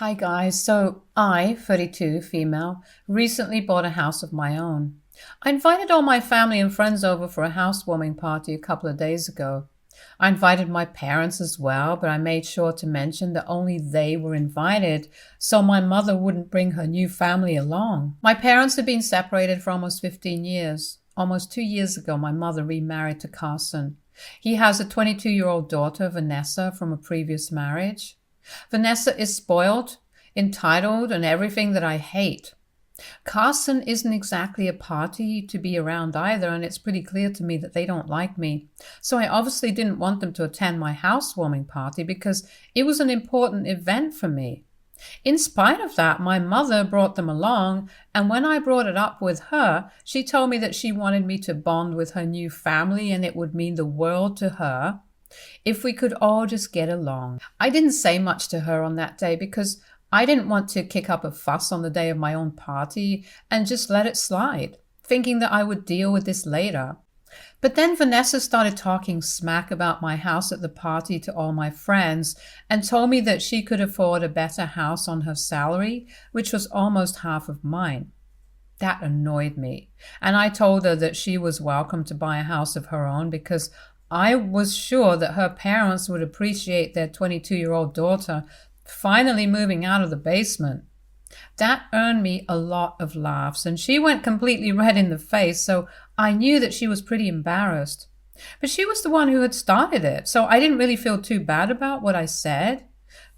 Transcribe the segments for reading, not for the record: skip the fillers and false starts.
Hi guys, so I, 32, female, recently bought a house of my own. I invited all my family and friends over for a housewarming party a couple of days ago. I invited my parents as well, but I made sure to mention that only they were invited so my mother wouldn't bring her new family along. My parents had been separated for almost 15 years. Almost 2 years ago, my mother remarried to Carson. He has a 22-year-old daughter, Vanessa, from a previous marriage. Vanessa is spoiled, entitled, and everything that I hate. Carson isn't exactly a party to be around either, and it's pretty clear to me that they don't like me. So I obviously didn't want them to attend my housewarming party because it was an important event for me. In spite of that, my mother brought them along, and when I brought it up with her, she told me that she wanted me to bond with her new family and it would mean the world to her if we could all just get along. I didn't say much to her on that day because I didn't want to kick up a fuss on the day of my own party and just let it slide, thinking that I would deal with this later. But then Vanessa started talking smack about my house at the party to all my friends and told me that she could afford a better house on her salary, which was almost half of mine. That annoyed me, and I told her that she was welcome to buy a house of her own because I was sure that her parents would appreciate their 22-year-old daughter finally moving out of the basement. That earned me a lot of laughs, and she went completely red in the face, so I knew that she was pretty embarrassed. But she was the one who had started it, so I didn't really feel too bad about what I said.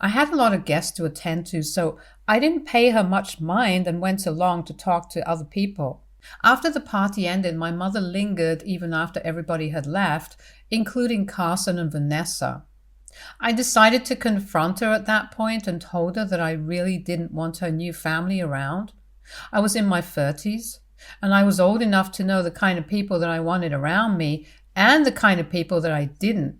I had a lot of guests to attend to, so I didn't pay her much mind and went along to talk to other people. After the party ended, my mother lingered even after everybody had left, including Carson and Vanessa. I decided to confront her at that point and told her that I really didn't want her new family around. I was in my 30s, and I was old enough to know the kind of people that I wanted around me and the kind of people that I didn't.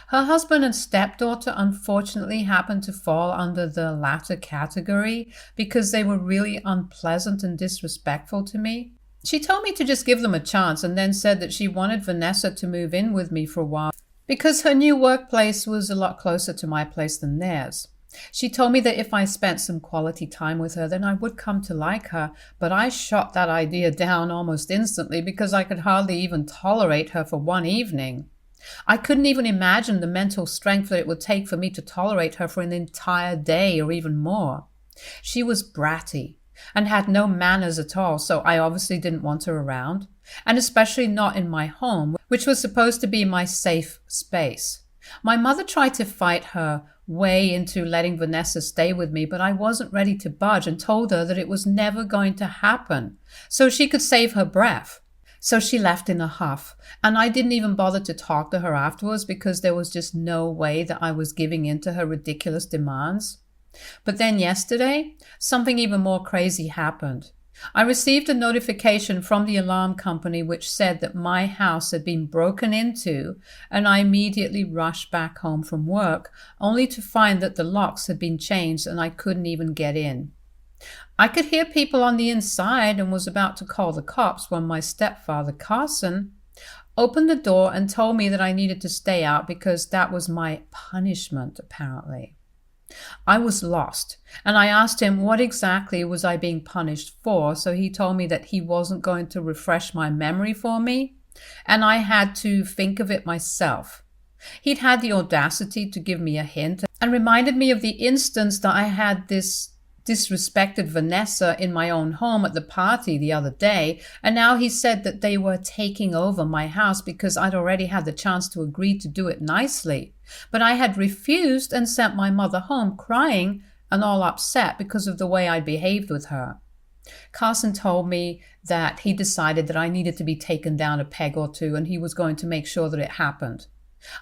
Her husband and stepdaughter unfortunately happened to fall under the latter category because they were really unpleasant and disrespectful to me. She told me to just give them a chance and then said that she wanted Vanessa to move in with me for a while because her new workplace was a lot closer to my place than theirs. She told me that if I spent some quality time with her, then I would come to like her, but I shot that idea down almost instantly because I could hardly even tolerate her for one evening. I couldn't even imagine the mental strength that it would take for me to tolerate her for an entire day or even more. She was bratty and had no manners at all, so I obviously didn't want her around, and especially not in my home, which was supposed to be my safe space. My mother tried to fight her way into letting Vanessa stay with me, but I wasn't ready to budge and told her that it was never going to happen, so she could save her breath. So she left in a huff, and I didn't even bother to talk to her afterwards because there was just no way that I was giving in to her ridiculous demands. But then yesterday, something even more crazy happened. I received a notification from the alarm company which said that my house had been broken into, and I immediately rushed back home from work, only to find that the locks had been changed and I couldn't even get in. I could hear people on the inside and was about to call the cops when my stepfather, Carson, opened the door and told me that I needed to stay out because that was my punishment, apparently. I was lost, and I asked him what exactly was I being punished for, so he told me that he wasn't going to refresh my memory for me, and I had to think of it myself. He'd had the audacity to give me a hint and reminded me of the instance that I had this disrespected Vanessa in my own home at the party the other day, and now he said that they were taking over my house because I'd already had the chance to agree to do it nicely. But I had refused and sent my mother home crying and all upset because of the way I'd behaved with her. Carson told me that he decided that I needed to be taken down a peg or two and he was going to make sure that it happened.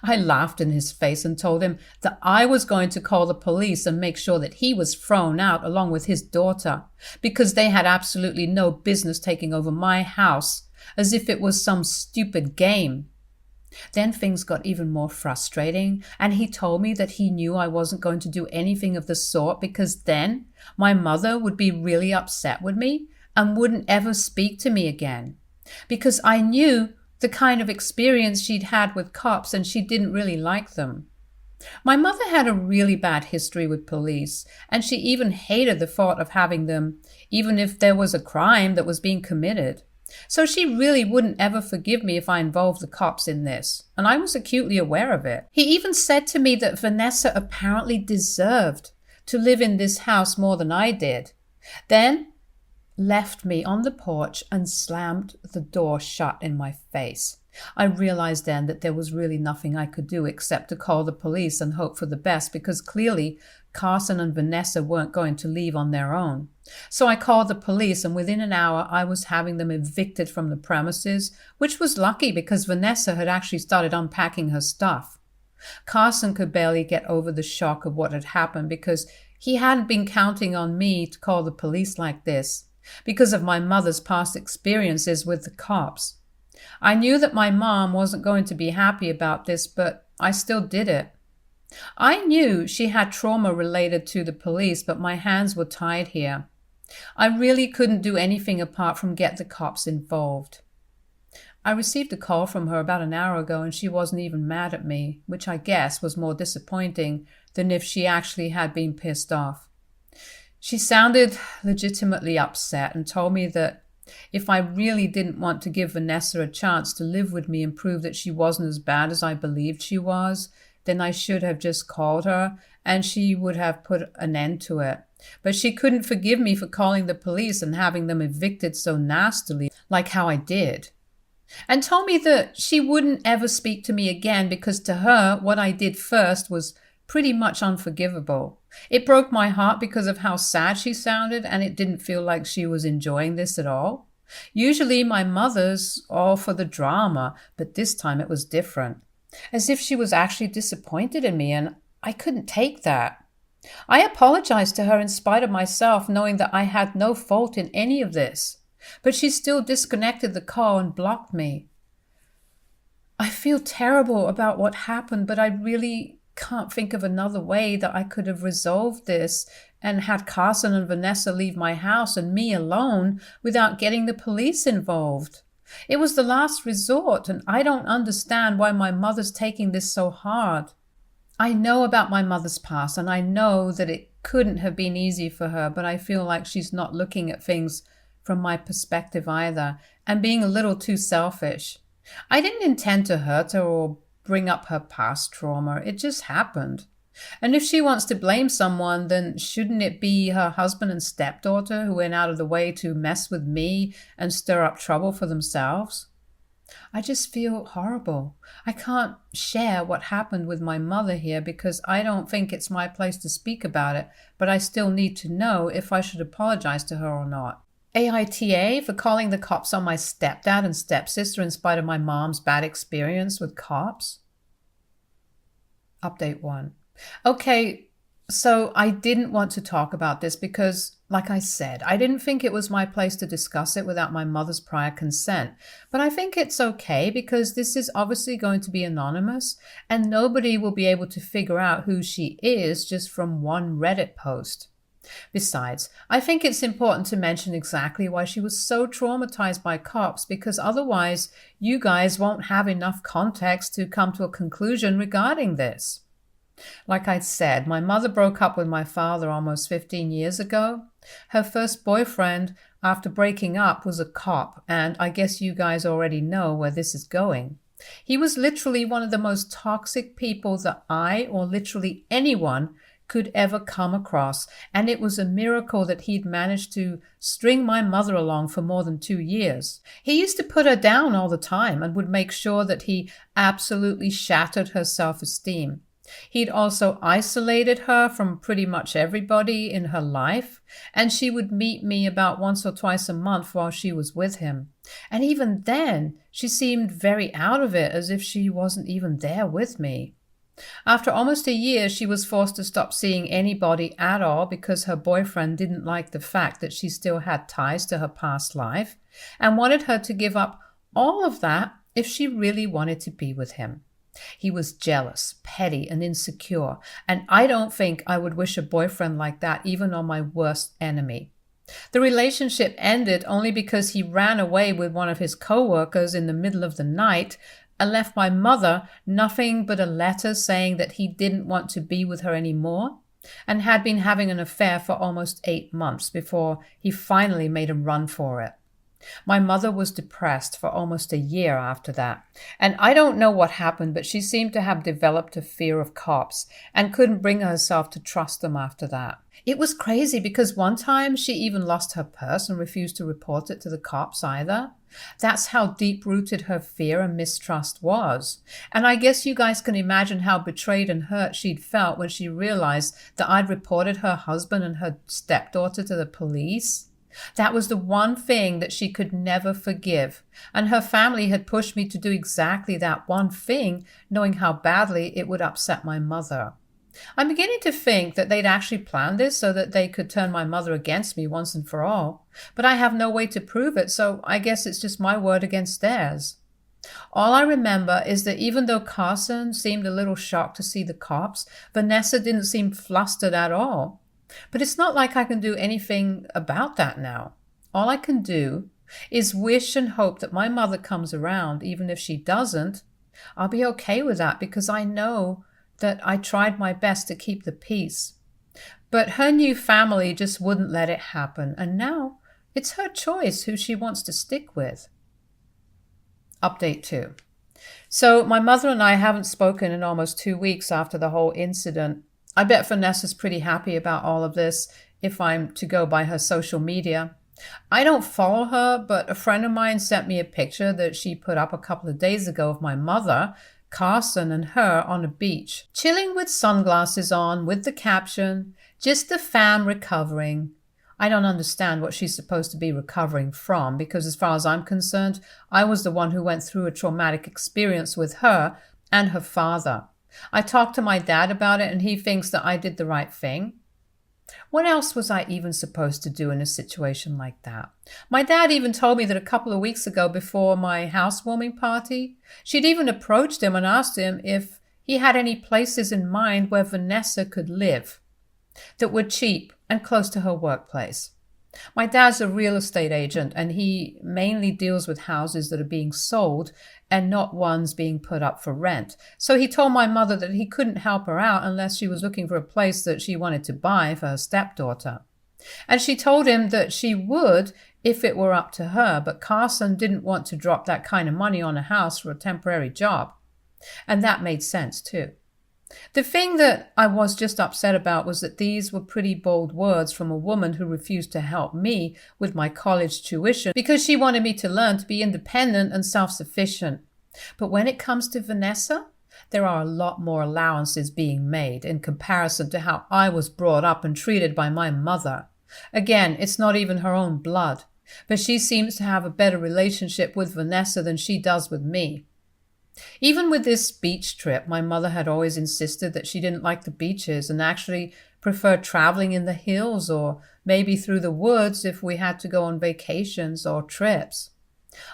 I laughed in his face and told him that I was going to call the police and make sure that he was thrown out along with his daughter because they had absolutely no business taking over my house as if it was some stupid game. Then things got even more frustrating, and he told me that he knew I wasn't going to do anything of the sort because then my mother would be really upset with me and wouldn't ever speak to me again because I knew the kind of experience she'd had with cops and she didn't really like them. My mother had a really bad history with police, and she even hated the thought of having them, even if there was a crime that was being committed. So she really wouldn't ever forgive me if I involved the cops in this, and I was acutely aware of it. He even said to me that Vanessa apparently deserved to live in this house more than I did. Then left me on the porch and slammed the door shut in my face. I realized then that there was really nothing I could do except to call the police and hope for the best, because clearly Carson and Vanessa weren't going to leave on their own. So I called the police, and within an hour I was having them evicted from the premises, which was lucky because Vanessa had actually started unpacking her stuff. Carson could barely get over the shock of what had happened because he hadn't been counting on me to call the police like this, because of my mother's past experiences with the cops. I knew that my mom wasn't going to be happy about this, but I still did it. I knew she had trauma related to the police, but my hands were tied here. I really couldn't do anything apart from get the cops involved. I received a call from her about an hour ago, and she wasn't even mad at me, which I guess was more disappointing than if she actually had been pissed off. She sounded legitimately upset and told me that if I really didn't want to give Vanessa a chance to live with me and prove that she wasn't as bad as I believed she was, then I should have just called her and she would have put an end to it. But she couldn't forgive me for calling the police and having them evicted so nastily, like how I did. And told me that she wouldn't ever speak to me again because to her, what I did first was pretty much unforgivable. It broke my heart because of how sad she sounded, and it didn't feel like she was enjoying this at all. Usually my mother's all for the drama, but this time it was different. As if she was actually disappointed in me, and I couldn't take that. I apologized to her in spite of myself, knowing that I had no fault in any of this. But she still disconnected the call and blocked me. I feel terrible about what happened, but I really can't think of another way that I could have resolved this and had Carson and Vanessa leave my house and me alone without getting the police involved. It was the last resort, and I don't understand why my mother's taking this so hard. I know about my mother's past, and I know that it couldn't have been easy for her, but I feel like she's not looking at things from my perspective either, and being a little too selfish. I didn't intend to hurt her or bring up her past trauma. It just happened. And if she wants to blame someone, then shouldn't it be her husband and stepdaughter who went out of the way to mess with me and stir up trouble for themselves? I just feel horrible. I can't share what happened with my mother here because I don't think it's my place to speak about it, but I still need to know if I should apologize to her or not. AITA for calling the cops on my stepdad and stepsister in spite of my mom's bad experience with cops. Update 1. Okay, so I didn't want to talk about this because, like I said, I didn't think it was my place to discuss it without my mother's prior consent. But I think it's okay because this is obviously going to be anonymous and nobody will be able to figure out who she is just from one Reddit post. Besides, I think it's important to mention exactly why she was so traumatized by cops, because otherwise you guys won't have enough context to come to a conclusion regarding this. Like I said, my mother broke up with my father almost 15 years ago. Her first boyfriend after breaking up was a cop, and I guess you guys already know where this is going. He was literally one of the most toxic people that I, or literally anyone, could ever come across, and it was a miracle that he'd managed to string my mother along for more than 2 years. He used to put her down all the time and would make sure that he absolutely shattered her self-esteem. He'd also isolated her from pretty much everybody in her life, and she would meet me about once or twice a month while she was with him. And even then, she seemed very out of it, as if she wasn't even there with me. After almost a year, she was forced to stop seeing anybody at all because her boyfriend didn't like the fact that she still had ties to her past life and wanted her to give up all of that if she really wanted to be with him. He was jealous, petty, and insecure, and I don't think I would wish a boyfriend like that even on my worst enemy. The relationship ended only because he ran away with one of his co-workers in the middle of the night, and left my mother nothing but a letter saying that he didn't want to be with her anymore and had been having an affair for almost 8 months before he finally made a run for it. My mother was depressed for almost a year after that, and I don't know what happened, but she seemed to have developed a fear of cops and couldn't bring herself to trust them after that. It was crazy because one time she even lost her purse and refused to report it to the cops either. That's how deep-rooted her fear and mistrust was. And I guess you guys can imagine how betrayed and hurt she'd felt when she realized that I'd reported her husband and her stepdaughter to the police. That was the one thing that she could never forgive, and her family had pushed me to do exactly that one thing, knowing how badly it would upset my mother. I'm beginning to think that they'd actually planned this so that they could turn my mother against me once and for all, but I have no way to prove it, so I guess it's just my word against theirs. All I remember is that even though Carson seemed a little shocked to see the cops, Vanessa didn't seem flustered at all. But it's not like I can do anything about that now. All I can do is wish and hope that my mother comes around. Even if she doesn't, I'll be okay with that because I know that I tried my best to keep the peace. But her new family just wouldn't let it happen, and now it's her choice who she wants to stick with. Update 2. So my mother and I haven't spoken in almost 2 weeks after the whole incident. I bet Vanessa's pretty happy about all of this, if I'm to go by her social media. I don't follow her, but a friend of mine sent me a picture that she put up a couple of days ago of my mother, Carson, and her on a beach, chilling with sunglasses on, with the caption, "Just the fam recovering." I don't understand what she's supposed to be recovering from, because as far as I'm concerned, I was the one who went through a traumatic experience with her and her father. I talked to my dad about it, and he thinks that I did the right thing. What else was I even supposed to do in a situation like that? My dad even told me that a couple of weeks ago, before my housewarming party, she'd even approached him and asked him if he had any places in mind where Vanessa could live that were cheap and close to her workplace. My dad's a real estate agent, and he mainly deals with houses that are being sold and not ones being put up for rent. So he told my mother that he couldn't help her out unless she was looking for a place that she wanted to buy for her stepdaughter. And she told him that she would if it were up to her, but Carson didn't want to drop that kind of money on a house for a temporary job. And that made sense too. The thing that I was just upset about was that these were pretty bold words from a woman who refused to help me with my college tuition because she wanted me to learn to be independent and self-sufficient. But when it comes to Vanessa, there are a lot more allowances being made in comparison to how I was brought up and treated by my mother. Again, it's not even her own blood, but she seems to have a better relationship with Vanessa than she does with me. Even with this beach trip, my mother had always insisted that she didn't like the beaches and actually preferred traveling in the hills or maybe through the woods if we had to go on vacations or trips.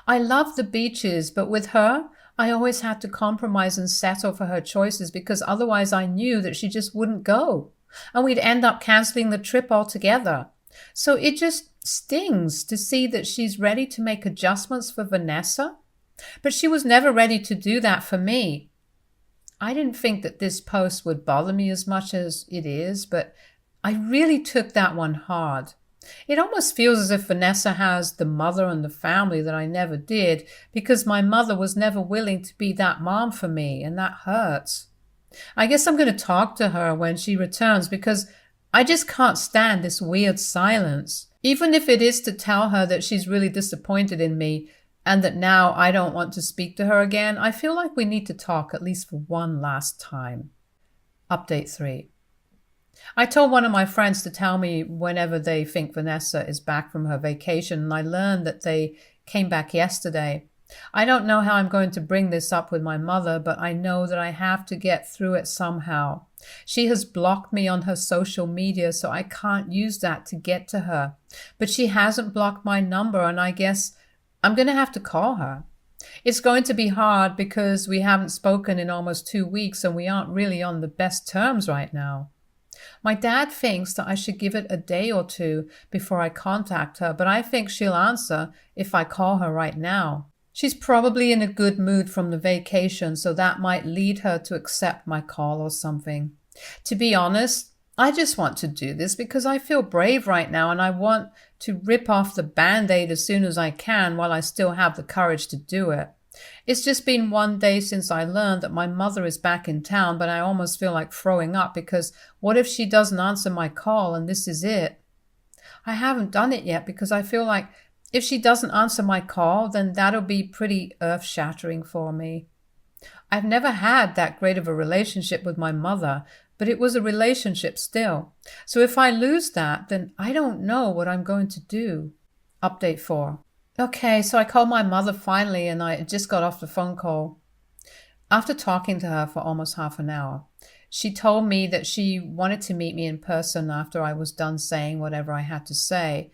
I loved the beaches, but with her, I always had to compromise and settle for her choices because otherwise I knew that she just wouldn't go, and we'd end up canceling the trip altogether. So it just stings to see that she's ready to make adjustments for Vanessa, but she was never ready to do that for me. I didn't think that this post would bother me as much as it is, but I really took that one hard. It almost feels as if Vanessa has the mother and the family that I never did, because my mother was never willing to be that mom for me, and that hurts. I guess I'm going to talk to her when she returns, because I just can't stand this weird silence. Even if it is to tell her that she's really disappointed in me, and that now I don't want to speak to her again, I feel like we need to talk at least for one last time. Update 3. I told one of my friends to tell me whenever they think Vanessa is back from her vacation, and I learned that they came back yesterday. I don't know how I'm going to bring this up with my mother, but I know that I have to get through it somehow. She has blocked me on her social media, so I can't use that to get to her. But she hasn't blocked my number, and I guess I'm going to have to call her. It's going to be hard because we haven't spoken in almost 2 weeks and we aren't really on the best terms right now. My dad thinks that I should give it a day or two before I contact her, but I think she'll answer if I call her right now. She's probably in a good mood from the vacation, so that might lead her to accept my call or something. To be honest, I just want to do this because I feel brave right now and I want to rip off the band-aid as soon as I can while I still have the courage to do it. It's just been one day since I learned that my mother is back in town, but I almost feel like throwing up because what if she doesn't answer my call and this is it? I haven't done it yet because I feel like if she doesn't answer my call, then that'll be pretty earth-shattering for me. I've never had that great of a relationship with my mother, but it was a relationship still. So if I lose that, then I don't know what I'm going to do. Update 4. Okay, so I called my mother finally and I just got off the phone call. After talking to her for almost half an hour, she told me that she wanted to meet me in person after I was done saying whatever I had to say.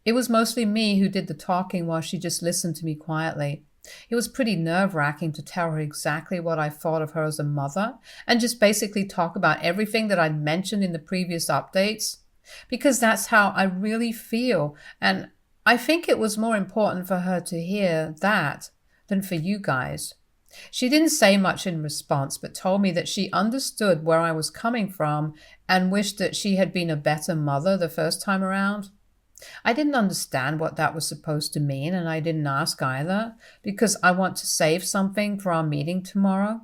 It was mostly me who did the talking while she just listened to me quietly. It was pretty nerve-wracking to tell her exactly what I thought of her as a mother and just basically talk about everything that I'd mentioned in the previous updates, because that's how I really feel, and I think it was more important for her to hear that than for you guys. She didn't say much in response, but told me that she understood where I was coming from and wished that she had been a better mother the first time around. I didn't understand what that was supposed to mean, and I didn't ask either, because I want to save something for our meeting tomorrow.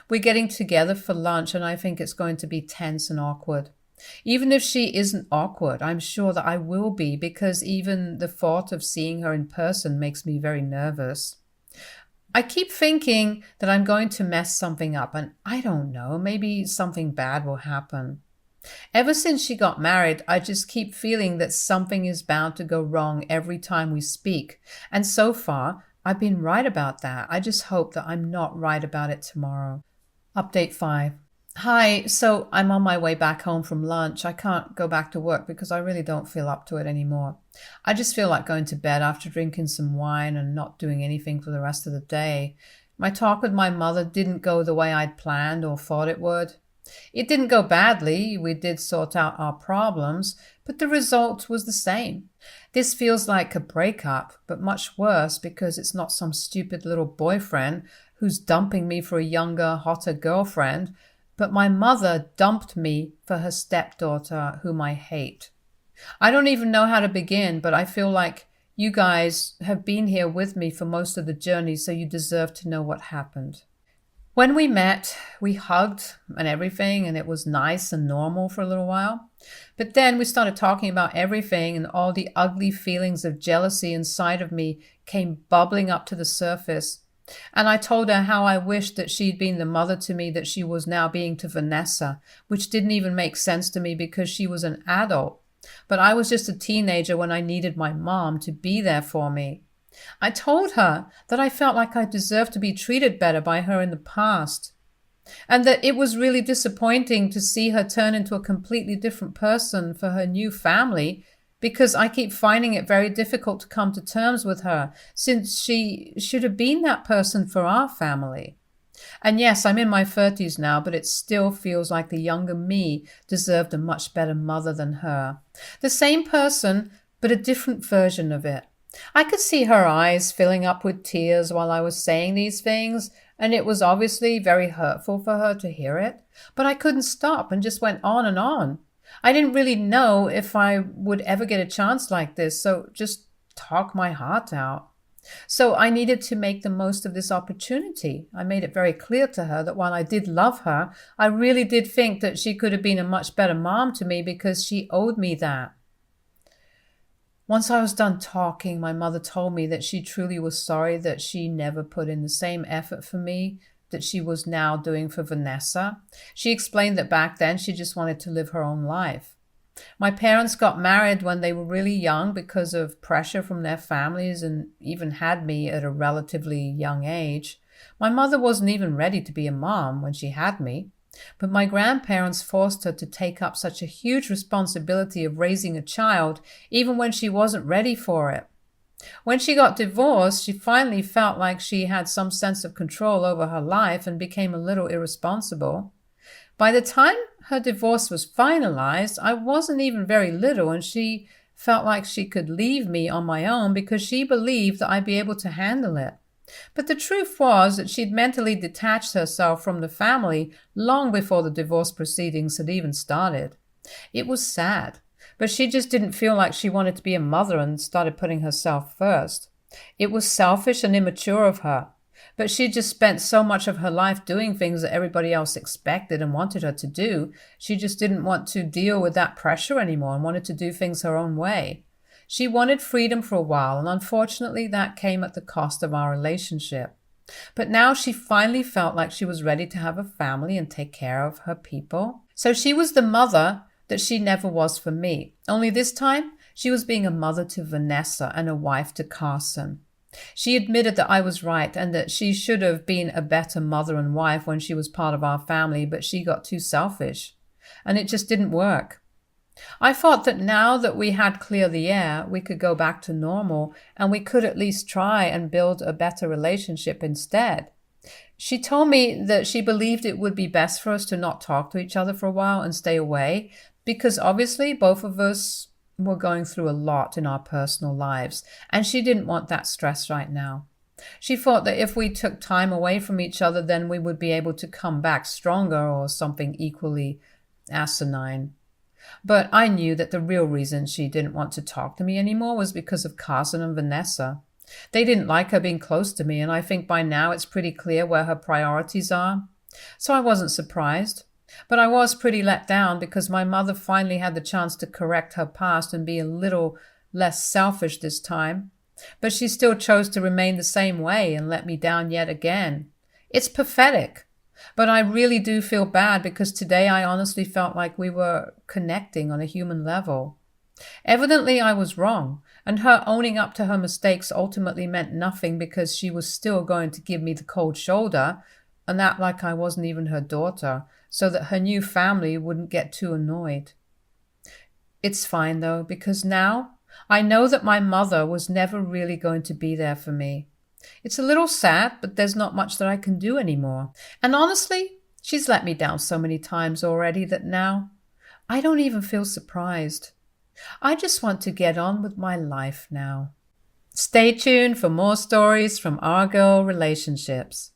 We're getting together for lunch, and I think it's going to be tense and awkward. Even if she isn't awkward, I'm sure that I will be, because even the thought of seeing her in person makes me very nervous. I keep thinking that I'm going to mess something up, and I don't know, maybe something bad will happen. Ever since she got married, I just keep feeling that something is bound to go wrong every time we speak. And so far, I've been right about that. I just hope that I'm not right about it tomorrow. Update 5. Hi, so I'm on my way back home from lunch. I can't go back to work because I really don't feel up to it anymore. I just feel like going to bed after drinking some wine and not doing anything for the rest of the day. My talk with my mother didn't go the way I'd planned or thought it would. It didn't go badly, we did sort out our problems, but the result was the same. This feels like a breakup, but much worse because it's not some stupid little boyfriend who's dumping me for a younger, hotter girlfriend, but my mother dumped me for her stepdaughter, whom I hate. I don't even know how to begin, but I feel like you guys have been here with me for most of the journey, so you deserve to know what happened. When we met, we hugged and everything, and it was nice and normal for a little while. But then we started talking about everything, and all the ugly feelings of jealousy inside of me came bubbling up to the surface. And I told her how I wished that she'd been the mother to me that she was now being to Vanessa, which didn't even make sense to me because she was an adult. But I was just a teenager when I needed my mom to be there for me. I told her that I felt like I deserved to be treated better by her in the past, and that it was really disappointing to see her turn into a completely different person for her new family, because I keep finding it very difficult to come to terms with her, since she should have been that person for our family. And yes, I'm in my 30s now, but it still feels like the younger me deserved a much better mother than her. The same person, but a different version of it. I could see her eyes filling up with tears while I was saying these things, and it was obviously very hurtful for her to hear it, but I couldn't stop and just went on and on. I didn't really know if I would ever get a chance like this, so just talk my heart out. So I needed to make the most of this opportunity. I made it very clear to her that while I did love her, I really did think that she could have been a much better mom to me because she owed me that. Once I was done talking, my mother told me that she truly was sorry that she never put in the same effort for me that she was now doing for Vanessa. She explained that back then she just wanted to live her own life. My parents got married when they were really young because of pressure from their families, and even had me at a relatively young age. My mother wasn't even ready to be a mom when she had me. But my grandparents forced her to take up such a huge responsibility of raising a child, even when she wasn't ready for it. When she got divorced, she finally felt like she had some sense of control over her life and became a little irresponsible. By the time her divorce was finalized, I wasn't even very little, and she felt like she could leave me on my own because she believed that I'd be able to handle it. But the truth was that she'd mentally detached herself from the family long before the divorce proceedings had even started. It was sad, but she just didn't feel like she wanted to be a mother and started putting herself first. It was selfish and immature of her, but she just spent so much of her life doing things that everybody else expected and wanted her to do. She just didn't want to deal with that pressure anymore and wanted to do things her own way. She wanted freedom for a while, and unfortunately, that came at the cost of our relationship. But now she finally felt like she was ready to have a family and take care of her people. So she was the mother that she never was for me. Only this time, she was being a mother to Vanessa and a wife to Carson. She admitted that I was right and that she should have been a better mother and wife when she was part of our family, but she got too selfish. And it just didn't work. I thought that now that we had cleared the air, we could go back to normal and we could at least try and build a better relationship instead. She told me that she believed it would be best for us to not talk to each other for a while and stay away because obviously both of us were going through a lot in our personal lives and she didn't want that stress right now. She thought that if we took time away from each other, then we would be able to come back stronger or something equally asinine. But I knew that the real reason she didn't want to talk to me anymore was because of Carson and Vanessa. They didn't like her being close to me, and I think by now it's pretty clear where her priorities are. So I wasn't surprised. But I was pretty let down because my mother finally had the chance to correct her past and be a little less selfish this time. But she still chose to remain the same way and let me down yet again. It's pathetic. But I really do feel bad because today I honestly felt like we were connecting on a human level. Evidently, I was wrong, and her owning up to her mistakes ultimately meant nothing because she was still going to give me the cold shoulder and act like I wasn't even her daughter, so that her new family wouldn't get too annoyed. It's fine, though, because now I know that my mother was never really going to be there for me. It's a little sad, but there's not much that I can do anymore. And honestly, she's let me down so many times already that now I don't even feel surprised. I just want to get on with my life now. Stay tuned for more stories from our girl relationships.